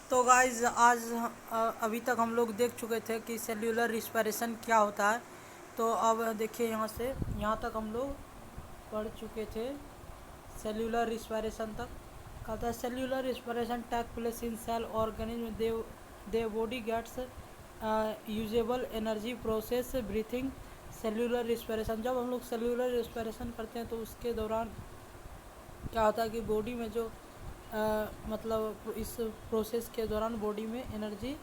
तो गाइज आज अभी तक हम लोग देख चुके थे कि सेल्यूलर रिस्पिरेशन क्या होता है। तो अब देखिए यहाँ तक हम लोग पढ़ चुके थे सेल्यूलर रिस्पिरेशन तक। कहता है cellular respiration take place in cell organism they body gets usable energy process breathing. Cellular respiration, जब हम लोग सेल्यूलर रिस्पिरेशन करते हैं तो उसके दौरान क्या होता है कि बॉडी में जो मतलब इस प्रोसेस के दौरान बॉडी में एनर्जी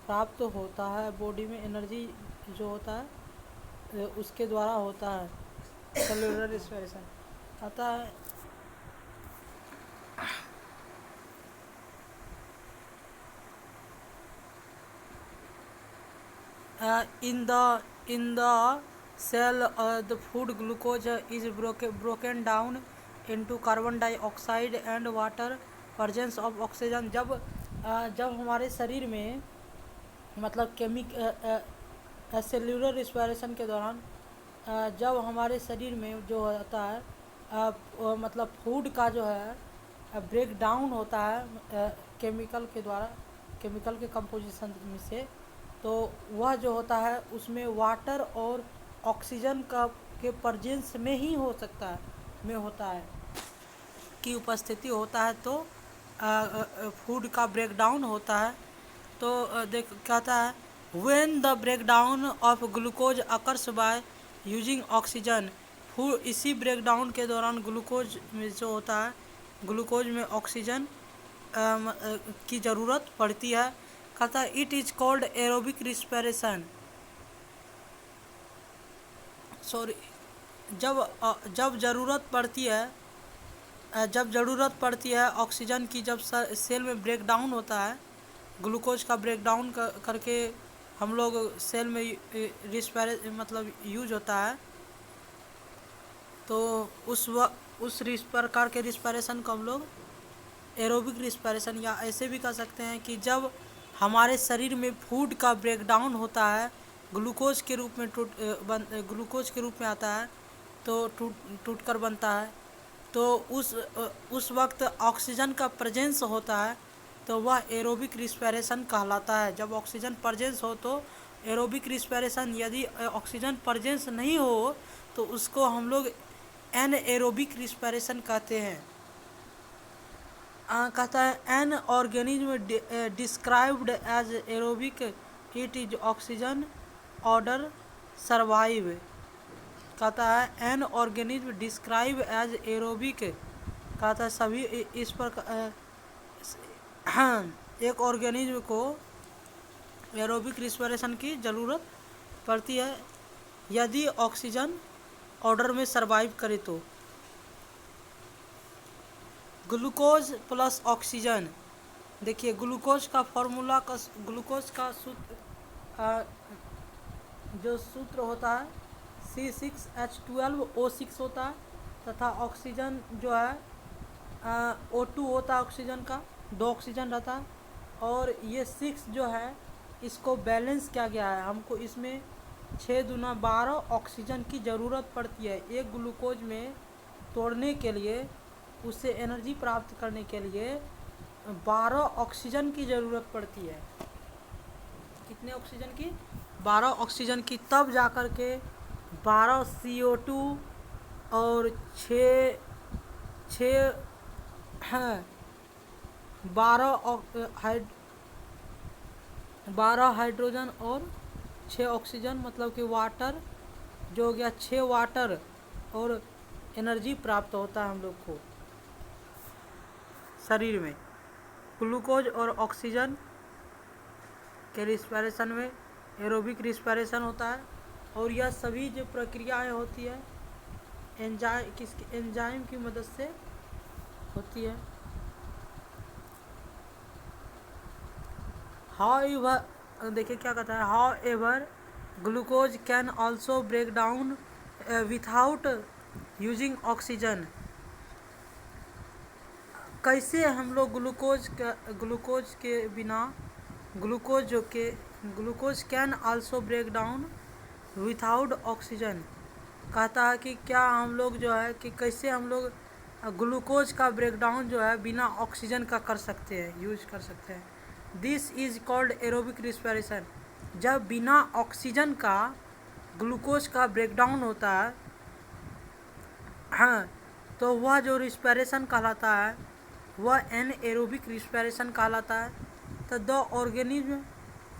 प्राप्त होता है। बॉडी में एनर्जी जो होता है उसके द्वारा होता है सेल्यूलर रिस्पिरेशन। आता है in the cell the food glucose is broken down into carbon dioxide and water presence of oxygen। जब हमारे शरीर में मतलब सेल्यूलर रिस्पिरेशन के दौरान जब हमारे शरीर में जो होता है मतलब फूड का जो है ब्रेक डाउन होता है केमिकल के द्वारा, केमिकल के कंपोजिशन में से, तो वह जो होता है उसमें वाटर और ऑक्सीजन का के प्रेजेंस में ही हो सकता है में होता है की उपस्थिति होता है तो फूड का ब्रेक डाउन होता है। तो देख कहता है when the break down of glucose occurs by using oxygen. Food इसी ब्रेक डाउन के दौरान ग्लूकोज में जो होता है ग्लूकोज में ऑक्सीजन की ज़रूरत पड़ती है। कहता है it is called aerobic respiration. Sorry, जब ज़रूरत पड़ती है ऑक्सीजन की, जब सेल में ब्रेक डाउन होता है ग्लूकोज का ब्रेक डाउन करके हम लोग सेल में मतलब यूज होता है, तो उस प्रकार के रिस्पिरेशन को हम लोग एरोबिक रिस्पिरेशन या ऐसे भी कह सकते हैं कि जब हमारे शरीर में फूड का ब्रेक डाउन होता है ग्लूकोज के रूप में आता है तो टूट कर बनता है, तो उस वक्त ऑक्सीजन का प्रेजेंस होता है तो वह एरोबिक रिस्पिरेशन कहलाता है। जब ऑक्सीजन प्रेजेंस हो तो एरोबिक रिस्पिरेशन, यदि ऑक्सीजन प्रेजेंस नहीं हो तो उसको हम लोग एनएरोबिक रिस्पिरेशन कहते हैं। कहता है an organism described as aerobic it is oxygen order survive. कहता है an organism describe as aerobic, कहता है सभी इस पर एक ऑर्गेनिज्म को एरोबिक रिस्पिरेशन की ज़रूरत पड़ती है यदि ऑक्सीजन ऑर्डर में सरवाइव करे तो। ग्लूकोज प्लस ऑक्सीजन, देखिए ग्लूकोज का फॉर्मूला का ग्लूकोज का सूत्र जो सूत्र होता है C6H12O6 होता है, तथा ऑक्सीजन जो है O2 होता है, ऑक्सीजन का 2 ऑक्सीजन रहता है, और ये 6 जो है इसको बैलेंस किया गया है। हमको इसमें 6 दूना 12 ऑक्सीजन की ज़रूरत पड़ती है एक ग्लूकोज में तोड़ने के लिए, उससे एनर्जी प्राप्त करने के लिए 12 ऑक्सीजन की ज़रूरत पड़ती है। कितने ऑक्सीजन की? 12 ऑक्सीजन की, तब जा कर के 12 CO2 और 12 हाइड्रोजन और 6 ऑक्सीजन, मतलब कि वाटर जो हो गया 6 वाटर, और एनर्जी प्राप्त होता है हम लोग को शरीर में। ग्लूकोज और ऑक्सीजन के रिस्पिरेशन में एरोबिक रिस्पिरेशन होता है, और यह सभी जो प्रक्रियाएं होती है एंजाइम की मदद से होती है। हाउएवर, देखिए क्या कहता है, however glucose can also break down without using oxygen. कैसे हम लोग ग्लूकोज के बिना glucose can also break down without oxygen. कहता है कि क्या हम लोग जो है कि कैसे हम लोग ग्लूकोज का ब्रेकडाउन जो है बिना ऑक्सीजन का कर सकते हैं, यूज कर सकते हैं। This is called aerobic respiration. जब बिना ऑक्सीजन का ग्लूकोज का ब्रेकडाउन होता है, हाँ, तो वह जो रिस्पिरेशन कहलाता है वह एनएरोबिक रिस्पिरेशन कहलाता है। तो the organism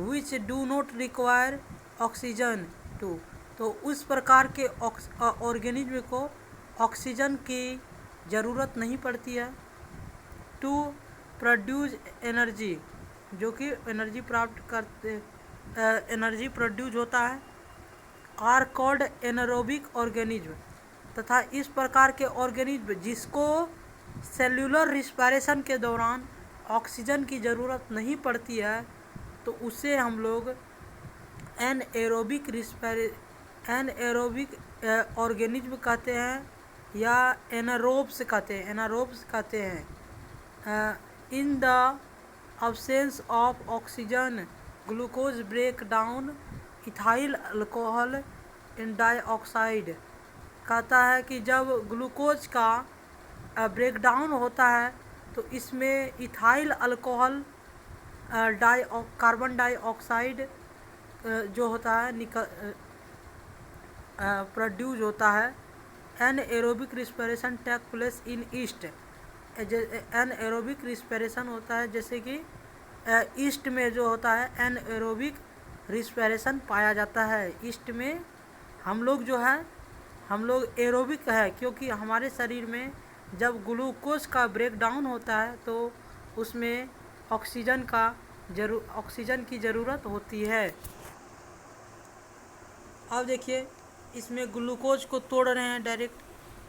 which do not require oxygen to, तो उस प्रकार के ऑर्गेनिज्म को ऑक्सीजन की ज़रूरत नहीं पड़ती है टू प्रोड्यूस एनर्जी, जो कि एनर्जी प्राप्त करते एनर्जी प्रोड्यूस होता है, आर कॉल्ड एनारोबिक ऑर्गेनिज्म। तथा इस प्रकार के ऑर्गेनिज्म जिसको सेल्यूलर रिस्पिरेशन के दौरान ऑक्सीजन की ज़रूरत नहीं पड़ती है, तो उसे हम लोग एनएरोबिक ऑर्गेनिज्म कहते हैं या एनारोब्स कहते हैं। In the absence of oxygen glucose break down ethyl alcohol in dioxide, कहता है कि जब ग्लूकोज का ब्रेकडाउन होता है तो इसमें इथाइल अल्कोहल कार्बन डाइऑक्साइड जो होता है प्रोड्यूस होता है। Anaerobic respiration take place in yeast, anaerobic respiration होता है जैसे कि ईस्ट में जो होता है एनएरोबिक रिस्पिरेशन पाया जाता है। ईस्ट में हम लोग एरोबिक है, क्योंकि हमारे शरीर में जब ग्लूकोज का ब्रेकडाउन होता है तो उसमें ऑक्सीजन की ज़रूरत होती है। अब देखिए इसमें ग्लूकोज को तोड़ रहे हैं डायरेक्ट,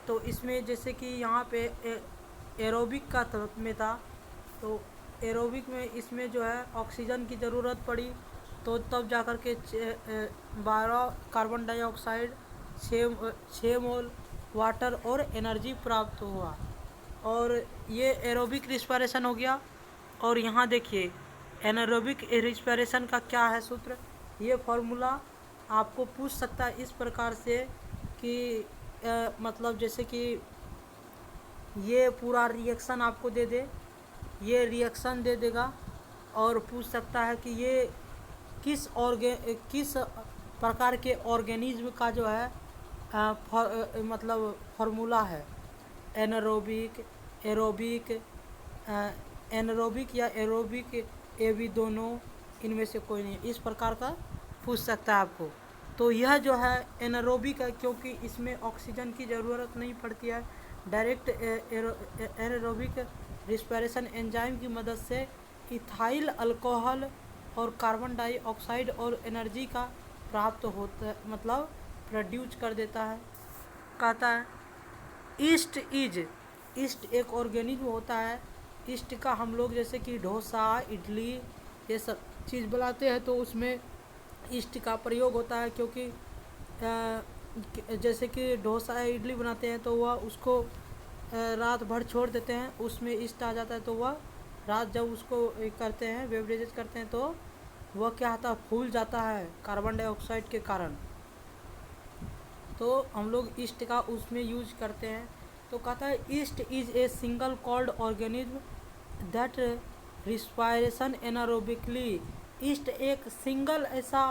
तो इसमें जैसे कि यहाँ पे एरोबिक का में था, तो एरोबिक में इसमें जो है ऑक्सीजन की ज़रूरत पड़ी, तो तब जाकर के 12 कार्बन डाइऑक्साइड 6 मोल वाटर और एनर्जी प्राप्त हुआ, और ये एरोबिक रिस्पिरेशन हो गया। और यहाँ देखिए एनारोबिक रिस्पिरेशन का क्या है सूत्र, ये फॉर्मूला आपको पूछ सकता है इस प्रकार से कि मतलब जैसे कि ये पूरा रिएक्शन आपको दे दे, ये रिएक्शन दे देगा और पूछ सकता है कि ये किस प्रकार के ऑर्गेनिज्म का जो है मतलब फार्मूला है, एनारोबिक, एरोबिक, एनारोबिक या एरोबिक, ये भी दोनों इनमें से कोई नहीं, इस प्रकार का पूछ सकता है आपको। तो यह जो है एनारोबिक है क्योंकि इसमें ऑक्सीजन की ज़रूरत नहीं पड़ती है, डायरेक्ट एनारोबिक रिस्पिरेशन एंजाइम की मदद से इथाइल अल्कोहल और कार्बन डाइऑक्साइड और एनर्जी का प्राप्त होता है, मतलब प्रोड्यूस कर देता है। कहता है ईस्ट एक ऑर्गेनिज्म होता है। ईस्ट का हम लोग जैसे कि डोसा, इडली, ये सब चीज़ बनाते हैं तो उसमें ईस्ट का प्रयोग होता है, क्योंकि जैसे कि डोसा या इडली बनाते हैं तो वह उसको रात भर छोड़ देते हैं, उसमें ईस्ट आ जाता है, तो वह रात जब उसको करते हैं बेवरेजेज करते हैं तो वह क्या होता है, फूल जाता है कार्बन डाइऑक्साइड के कारण, तो हम लोग ईस्ट का उसमें यूज करते हैं। तो कहता है yeast is a single celled organism that respiration anaerobically. Yeast एक सिंगल ऐसा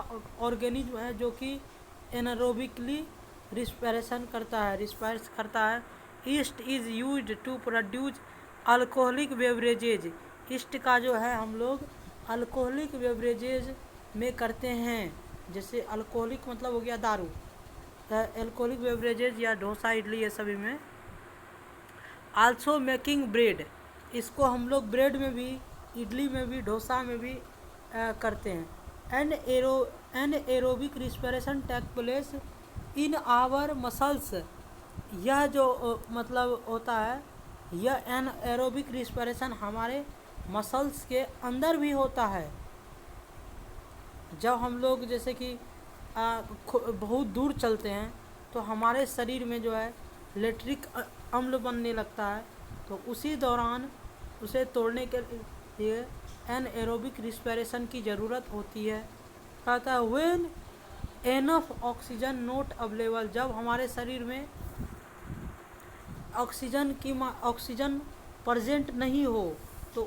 ऑर्गेनिज्म है जो कि एनारोबिकली रिस्पायरेशन करता है। Yeast is used to produce alcoholic beverages. Yeast का जो है हम लोग अल्कोहलिक बेवरेजेज में करते हैं, जैसे अल्कोहलिक मतलब हो गया दारू, अल्कोहलिक बेवरेजेज या डोसा, इडली, ये सभी में। आल्सो मेकिंग ब्रेड, इसको हम लोग ब्रेड में भी, इडली में भी, डोसा में भी करते हैं। An aerobic respiration take place in our muscles, यह जो मतलब होता है, यह एन एरोबिक रिस्पिरेशन हमारे मसल्स के अंदर भी होता है। जब हम लोग जैसे कि बहुत दूर चलते हैं तो हमारे शरीर में जो है लैक्टिक अम्ल बनने लगता है, तो उसी दौरान उसे तोड़ने के लिए एनएरोबिक रिस्पिरेशन की ज़रूरत होती है। कहता है when enough oxygen not available, जब हमारे शरीर में ऑक्सीजन प्रेजेंट नहीं हो तो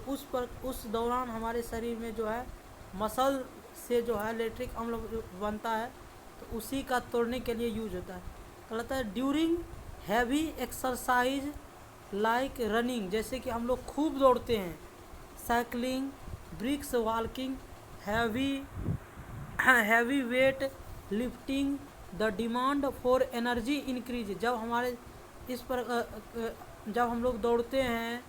उस दौरान हमारे शरीर में जो है मसल से जो है लैक्टिक अम्ल बनता है, तो उसी का तोड़ने के लिए यूज होता है। कहता है during heavy exercise like running, जैसे कि हम लोग खूब दौड़ते हैं, cycling, brisk walking, heavy weight lifting, the demand for energy increase. जब हमारे इस पर जब हम लोग दौड़ते हैं,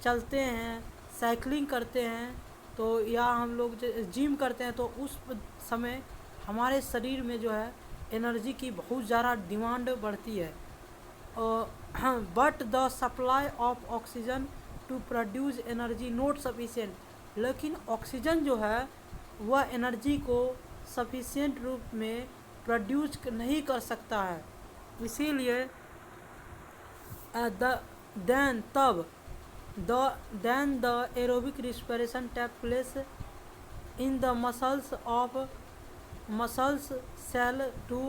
चलते हैं, साइकिलिंग करते हैं, तो या हम लोग जिम करते हैं, तो उस समय हमारे शरीर में जो है एनर्जी की बहुत ज़्यादा डिमांड बढ़ती है। But the supply of oxygen to produce energy not sufficient, लेकिन ऑक्सीजन जो है वह एनर्जी को सफिशिएंट रूप में प्रोड्यूस नहीं कर सकता है। इसीलिए then the aerobic respiration take place in the muscles cell to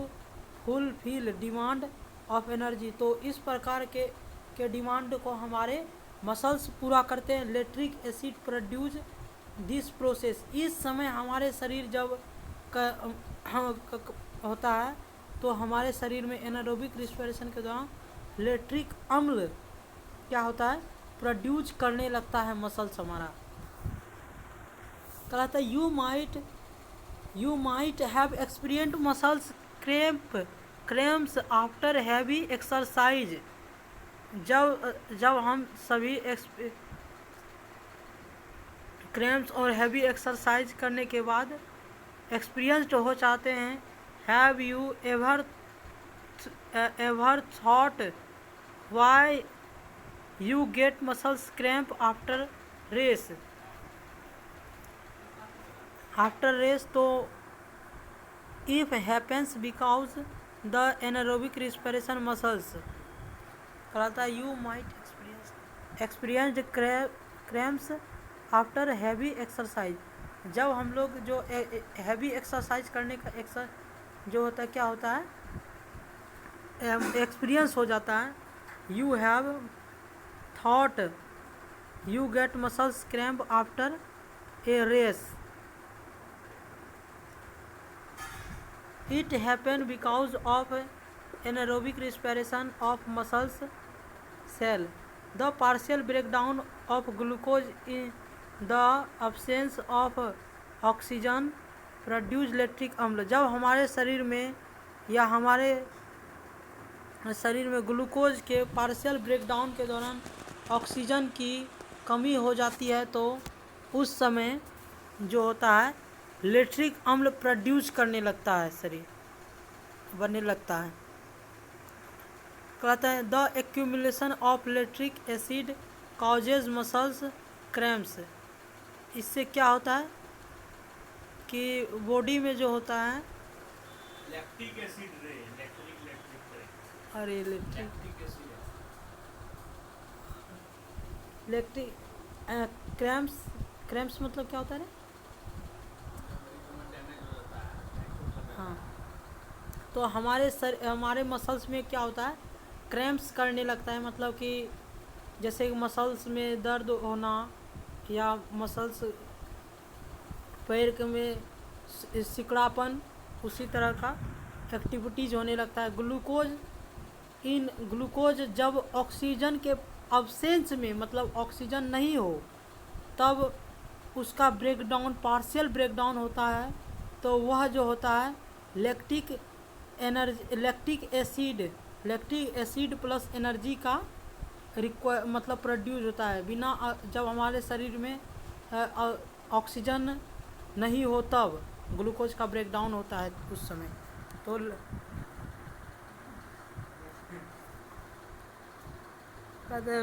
fulfill demand of energy। तो इस प्रकार के डिमांड को हमारे मसल्स पूरा करते हैं। Lactic acid produce this process, इस समय हमारे शरीर जब होता है तो हमारे शरीर में एनारोबिक रिस्पिरेशन के दौरान लैक्टिक अम्ल क्या होता है, प्रोड्यूस करने लगता है मसल्स हमारा। कहता है you might have experienced muscles cramps after heavy exercise. जब हम सभी क्रैम्प्स और हैवी एक्सरसाइज करने के बाद एक्सपीरियंस्ड हो जाते हैं। Have you ever thought why you get muscles cramp after race? तो if happens because the anaerobic respiration muscles. कहता है you might experienced cramps after heavy exercise. जब हम लोग जो हैवी एक्सरसाइज करने का जो होता है, क्या होता है, एक्सपीरियंस हो जाता है। You have thought you get muscles cramp after a race. It happens because of anaerobic respiration of muscles cell, the partial breakdown of glucose in the absence of oxygen produce lactic अम्ल। जब हमारे शरीर में या हमारे शरीर में glucose के पार्शियल ब्रेकडाउन के दौरान ऑक्सीजन की कमी हो जाती है, तो उस समय जो होता है लैक्टिक अम्ल प्रोड्यूस करने लगता है, शरीर बनने लगता है। कहता है the accumulation of lactic acid causes muscles cramps. इससे क्या होता है कि बॉडी में जो होता है लैक्टिक एसिड लैक्टिक क्रैम्प्स मतलब क्या होता है? हाँ, तो हमारे मसल्स में क्या होता है, क्रैम्प्स करने लगता है। मतलब कि जैसे मसल्स में दर्द होना या मसल्स पैर में सिकुड़ापन, उसी तरह का एक्टिविटीज़ होने लगता है। ग्लूकोज जब ऑक्सीजन के अब्सेंस में, मतलब ऑक्सीजन नहीं हो, तब उसका ब्रेकडाउन, पार्शियल ब्रेकडाउन होता है, तो वह जो होता है लैक्टिक एसिड प्लस एनर्जी का मतलब प्रोड्यूस होता है। बिना जब हमारे शरीर में ऑक्सीजन नहीं हो तब ग्लूकोज का ब्रेकडाउन होता है उस समय। तो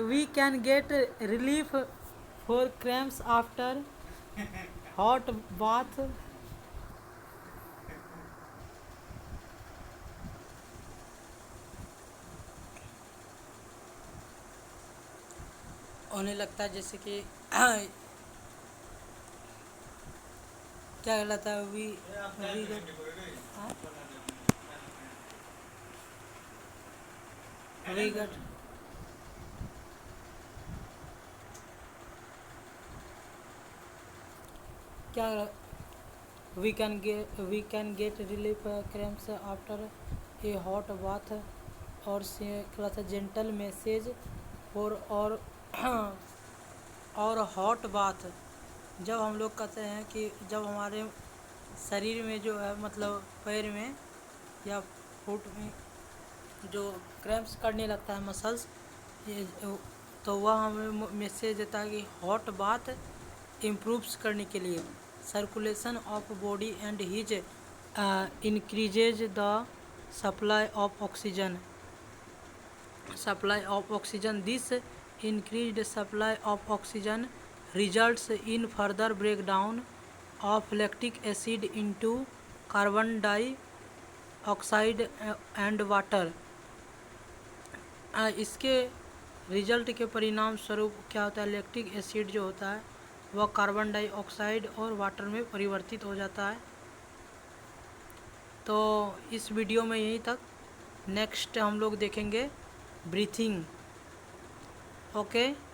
we can get relief for cramps after hot bath. होने लगता है, जैसे कि क्या कहलाता है, वी गेट क्या we can get relief cramps after a hot bath और क्लास जेंटल मैसेज और हॉट बाथ। जब हम लोग कहते हैं कि जब हमारे शरीर में जो है मतलब पैर में या फुट में जो क्रैम्प्स करने लगता है मसल्स, ये तो वह हमें मैसेज देता है कि हॉट बाथ इम्प्रूव्स करने के लिए circulation of body and he's increases the supply of oxygen this increased supply of oxygen results in further breakdown of lactic acid into carbon dioxide and water। इसके result के परिणाम स्वरूप क्या होता है, लैक्टिक एसिड जो होता है वह कार्बन डाइऑक्साइड और वाटर में परिवर्तित हो जाता है। तो इस वीडियो में यहीं तक। नेक्स्ट हम लोग देखेंगे ब्रीथिंग। ओके।